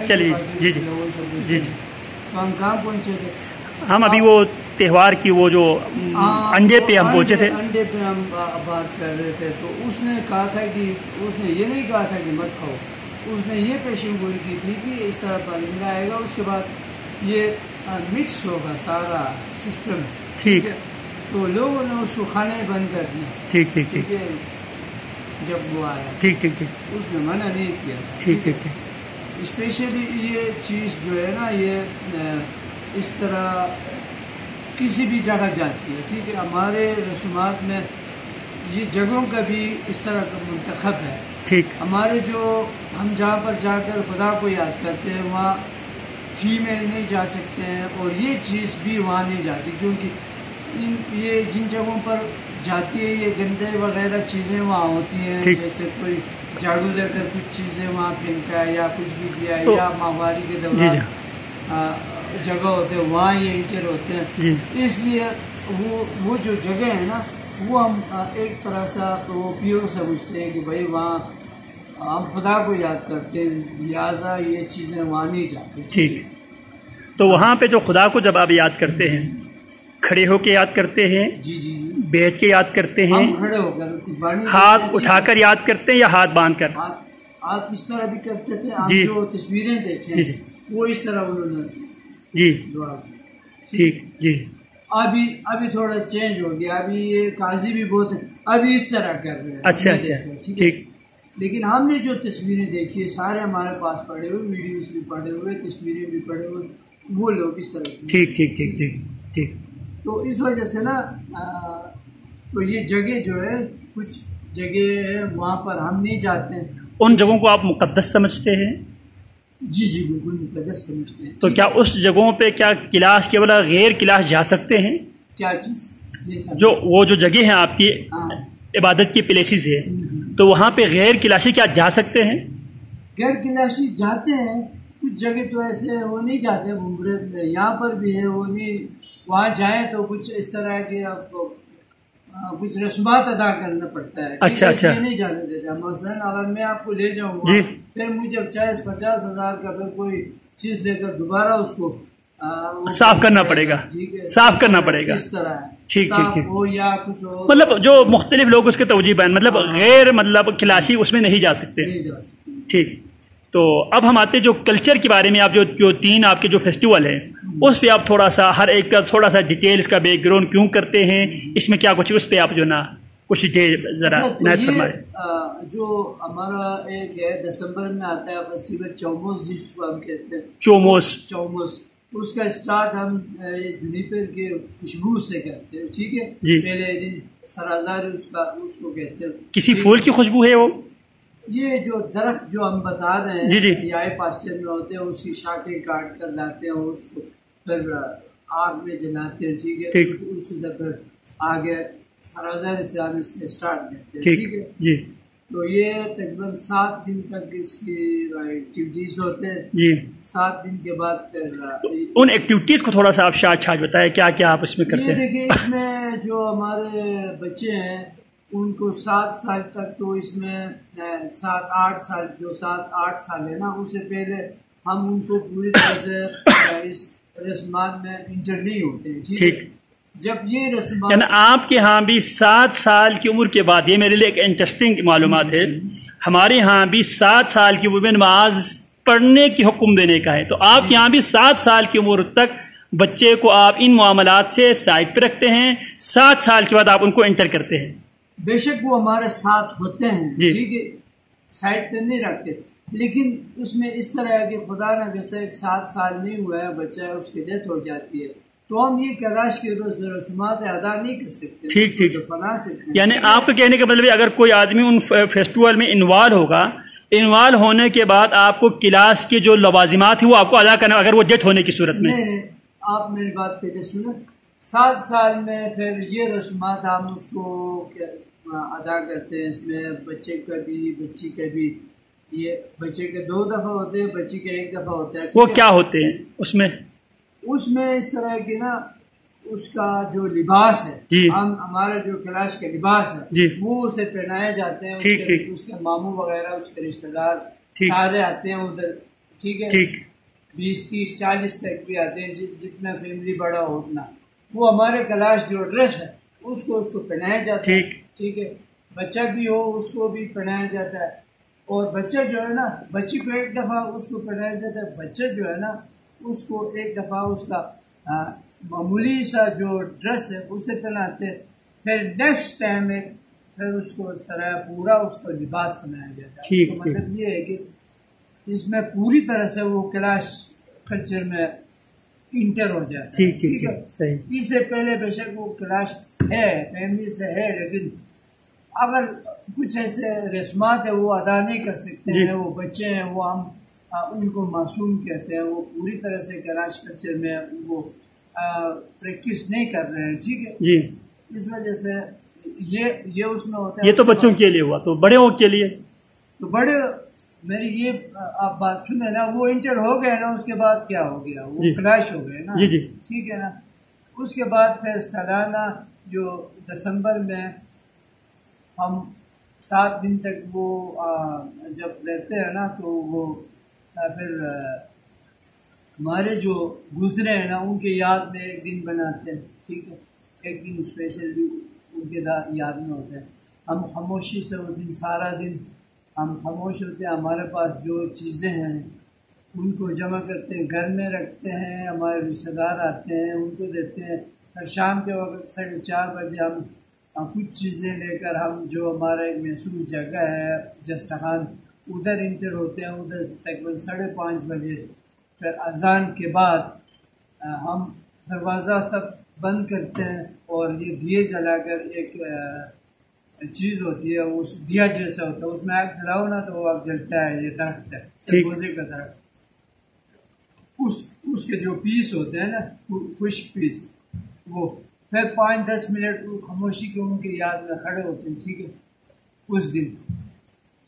چلیے جی جی جی جی تو ہم کہاں پہنچے تھے؟ ہم ابھی وہ تہوار کی وہ جو انڈے پہ ہم پہنچے تھے. انڈے پہ ہم بات کر رہے تھے. تو اس نے کہا تھا کہ اس نے یہ نہیں کہا تھا کہ مت کھاؤ، اس نے یہ پیشن گوئی کی تھی کہ اس طرح پرندہ آئے گا، اس کے بعد یہ مکس ہوگا سارا سسٹم. ٹھیک ہے. تو لوگوں نے اس کو کھانے بند کر دیا. ٹھیک ٹھیک ٹھیک جب وہ آیا ٹھیک ٹھیک ٹھیک اس نے منع نہیں کیا. ٹھیک ٹھیک ٹھیک اسپیشلی یہ چیز جو ہے نا، یہ اس طرح کسی بھی جگہ جاتی ہے. ٹھیک ہے. ہمارے رسومات میں یہ جگہوں کا بھی اس طرح کا منتخب ہے. ٹھیک. ہمارے جو ہم جہاں پر جا کر خدا کو یاد کرتے ہیں وہاں فیمیل نہیں جا سکتے ہیں، اور یہ چیز بھی وہاں نہیں جاتی، کیونکہ یہ جن جگہوں پر جاتی ہے یہ گندے وغیرہ چیزیں وہاں ہوتی ہیں. جیسے کوئی جھاڑو دے کر کچھ چیزیں وہاں پھینکا ہے یا کچھ بھی کیا ہے، یا ماہواری کے دوران جگہ ہوتے ہیں وہاں یہ انٹر ہوتے ہیں. اس لیے وہ جو جگہ ہے نا، وہ ہم ایک طرح سے وہ پیور سمجھتے ہیں کہ بھائی وہاں ہم خدا کو یاد کرتے ہیں، لہٰذا یہ چیزیں وہاں نہیں جاتی. ٹھیک. تو وہاں پہ جو خدا کو جب آپ یاد کرتے ہیں، کھڑے ہو کے یاد کرتے ہیں؟ جی جی. بیٹھ کے یاد کرتے ہیں؟ ہم کھڑے ہو کر. ہاتھ اٹھا کر یاد کرتے ہیں یا ہاتھ باندھ کر؟ ہاتھ اس طرح بھی کرتے تھے. ہم جو تصویریں دیکھیں وہ اس طرح انہوں نے جی. ٹھیک. جی. ابھی تھوڑا چینج ہو گیا. ابھی یہ قاضی بھی بہت ابھی اس طرح کر رہے ہیں. اچھا اچھا. ٹھیک. لیکن ہم نے جو تصویریں دیکھی ہے سارے ہمارے پاس پڑے ہوئے، ویڈیوز بھی پڑے ہوئے، تصویریں بھی پڑے ہوئے، وہ لوگ اس طرح. ٹھیک ٹھیک ٹھیک ٹھیک ٹھیک. تو اس وجہ سے نا تو یہ جگہ جو ہے کچھ جگہ ہے وہاں پر ہم نہیں جاتے ہیں. ان جگہوں کو آپ مقدس سمجھتے ہیں؟ جی جی بالکل مقدس سمجھتے ہیں. تو کیا اس جگہوں پہ کیا کلاس کے بلا غیر کلاس جا سکتے ہیں؟ کیا چیز؟ جو وہ جو جگہ ہیں آپ کی عبادت کی پلیسز ہے، تو وہاں پہ غیر کلاشی کیا جا سکتے ہیں؟ غیر کلاشی جاتے ہیں. کچھ جگہ تو ایسے وہ نہیں جاتے. یہاں پر بھی ہے وہ نہیں. وہاں جائیں تو کچھ اس طرح کے آپ کو کچھ رسومات ادا کرنا پڑتا ہے. اچھا اچھا. نہیں جانے دیتے. مثلاً اگر میں آپ کو لے جاؤں گا پھر مجھے 40-50 ہزار کا پھر کوئی چیز لے کر دوبارہ اس کو صاف کرنا پڑے گا. صاف کرنا پڑے گا. اس طرح ہے. ٹھیک ٹھیک ٹھیک. ہو یا کچھ ہو، مطلب جو مختلف لوگ اس کے توجہ بیان مطلب غیر مطلب کلاشی اس میں نہیں جا سکتے. ٹھیک. تو اب ہم آتے جو کلچر کے بارے میں، آپ جو 3 آپ کے جو فیسٹیول ہیں اس پہ آپ تھوڑا سا ہر ایک کا تھوڑا سا ڈیٹیلز کا بیک گراؤنڈ کیوں کرتے ہیں، اس میں کیا کچھ اس پہ آپ جو نا کچھ ذرا عنایت فرمائیں. جو ہمارا ایک ہے دسمبر میں آتا ہے فیسٹیول چوموس، جس کو ہم کہتے ہیں چوموس. اس کا اسٹارٹ ہم جونیپر کے خوشبو سے کرتے ہیں. ٹھیک ہے. پہلے دن سرازار اس کو کہتے ہیں. کسی پھول کی خوشبو ہے وہ؟ یہ جو درخت جو ہم بتا رہے ہیں جی یہ پاسچر میں ہوتے ہیں، اس کی شاخیں کاٹ کر لاتے ہیں اور اس کو پھر آگ میں جلاتے ہیں. ٹھیک ہے. اس سے پھر آگے سرازر سے ہم اس کے اسٹارٹ کرتے ہیں. ٹھیک ہے. جی. تو یہ تقریباً 7 دن تک اس کی ایکٹیویٹیز ہوتے ہیں. جی. 7 دن کے بعد پھر ان ایکٹیویٹیز کو تھوڑا سا آپ چھاٹ بتائیں کیا کیا آپ اس میں کرتے ہیں. دیکھیے اس میں جو ہمارے بچے ہیں ان کو 7 سال تک، تو اس میں 7-8 سال جو 7-8 سال ہے نا، اس سے پہلے ہم ان کو پوری طرح سے اس رسومات میں انٹر نہیں ہوتے ہیں. ٹھیک. جب یہ رسومات یعنی آپ کے ہاں بھی 7 سال کی عمر کے بعد، یہ میرے لیے ایک انٹرسٹنگ معلومات ہے، ہمارے ہاں بھی 7 سال کی عمر میں نماز پڑھنے کی حکم دینے کا ہے. تو آپ کے یہاں بھی 7 سال کی عمر تک بچے کو آپ ان معاملات سے سائڈ پہ رکھتے ہیں، 7 سال کے بعد آپ ان کو انٹر کرتے ہیں. بے شک وہ ہمارے ساتھ ہوتے ہیں. ٹھیک ہے. سائڈ پہ نہیں رکھتے، لیکن اس میں اس طرح ہے کہ خدا نہ خواستہ ایک 7 سال نہیں ہوا ہے بچہ، اس کی ڈیتھ ہو جاتی ہے، تو ہم یہ کلاش کے رسومات ادا نہیں کر سکتے. ٹھیک ٹھیک. یعنی آپ کے کہنے کا مطلب ہے اگر کوئی آدمی ان فیسٹیول میں انوالو ہوگا، انوالو ہونے کے بعد آپ کو کلاس کے جو لوازمات ہیں وہ آپ کو ادا کرنا، اگر وہ ڈیتھ ہونے کی صورت میں. نہیں، آپ میری بات پہلے سنیں. 7 سال میں پھر یہ رسومات ہم اس کو ادا کرتے ہیں. اس میں بچے کا بھی بچی کا بھی. یہ بچے کے 2 دفعہ ہوتے ہیں، بچی کا 1 دفعہ ہوتا ہے. وہ کیا ہوتے ہیں اس میں اس طرح کی نا اس کا جو لباس ہے، ہمارا جو کلاش کا لباس ہے وہ اسے پہنائے جاتے ہیں. اس کے ماموں وغیرہ، اس کے رشتہ دار سارے آتے ہیں ادھر ٹھیک ہے، ٹھیک 20 30 40 تک بھی آتے ہیں، جتنا فیملی بڑا ہو اتنا. وہ ہمارے کلاش جو ڈریس ہے اس کو پہنایا جاتا ہے. ٹھیک ہے، بچہ بھی ہو اس کو بھی پہنایا جاتا ہے. اور بچہ جو ہے نا، بچی کو ایک دفعہ اس کو پہنایا جاتا ہے. بچہ جو ہے نا اس کو ایک دفعہ اس کا معمولی سا جو ڈریس ہے اسے پہناتے ہیں. پھر نیکسٹ ٹائم میں پھر اس کو اس طرح پورا اس کو لباس پہنایا جاتا ہے. اس کا مطلب یہ ہے کہ اس میں پوری طرح سے وہ کلاش کلچر میں انٹر ہو جاتا ہے. ٹھیک ہے، اس سے پہلے بے شک وہ کلاش ہے، فیملی سے ہے، لیکن اگر کچھ ایسے رسمات ہے وہ ادا نہیں کر سکتے ہیں، وہ بچے ہیں، وہ ہم ان کو معصوم کہتے ہیں، وہ پوری طرح سے کلاش کلچر میں وہ پریکٹس نہیں کر رہے ہیں. ٹھیک ہے جی، اس وجہ سے یہ اس میں ہوتا ہے. یہ تو بچوں کے لیے ہوا، تو بڑے کے لیے تو بڑے میری یہ آپ بات سنیں نا، وہ انٹر ہو گئے نا، اس کے بعد کیا ہو گیا، وہ کلاش ہو گئے نا. جی جی ٹھیک ہے نا. اس کے بعد پھر سالانہ جو دسمبر میں ہم 7 دن تک وہ جب رہتے ہیں نا، تو وہ پھر ہمارے جو گزرے ہیں نا ان کے یاد میں ایک دن بناتے ہیں. ٹھیک ہے، ایک دن اسپیشلی ان کے یاد میں ہوتا ہے. ہم خاموشی سے وہ دن سارا دن ہم خاموش ہوتے ہیں. ہمارے پاس جو چیزیں ہیں ان کو جمع کرتے ہیں، گھر میں رکھتے ہیں. ہمارے رشتہ دار آتے ہیں ان کو دیتے ہیں. پھر شام کے وقت 4:30 بجے ہم کچھ چیزیں لے کر ہم جو ہمارا ایک محسوس جگہ ہے جستخان ادھر انٹر ہوتے ہیں. ادھر تقریباً 5:30 بجے پھر اذان کے بعد ہم دروازہ سب بند کرتے ہیں اور یہ دیے جلا کر ایک چیز ہوتی ہے، اس دیا جیسا ہوتا ہے، اس میں آگ جلاؤ نا تو وہ آگ جلتا ہے. یہ درخت ہے سرگوزے کا درخت. اس کے جو پیس ہوتے ہیں نا خشک پیس، وہ پھر 5-10 منٹ خاموشی کے ان کے یاد میں کھڑے ہوتے ہیں. ٹھیک ہے، اس دن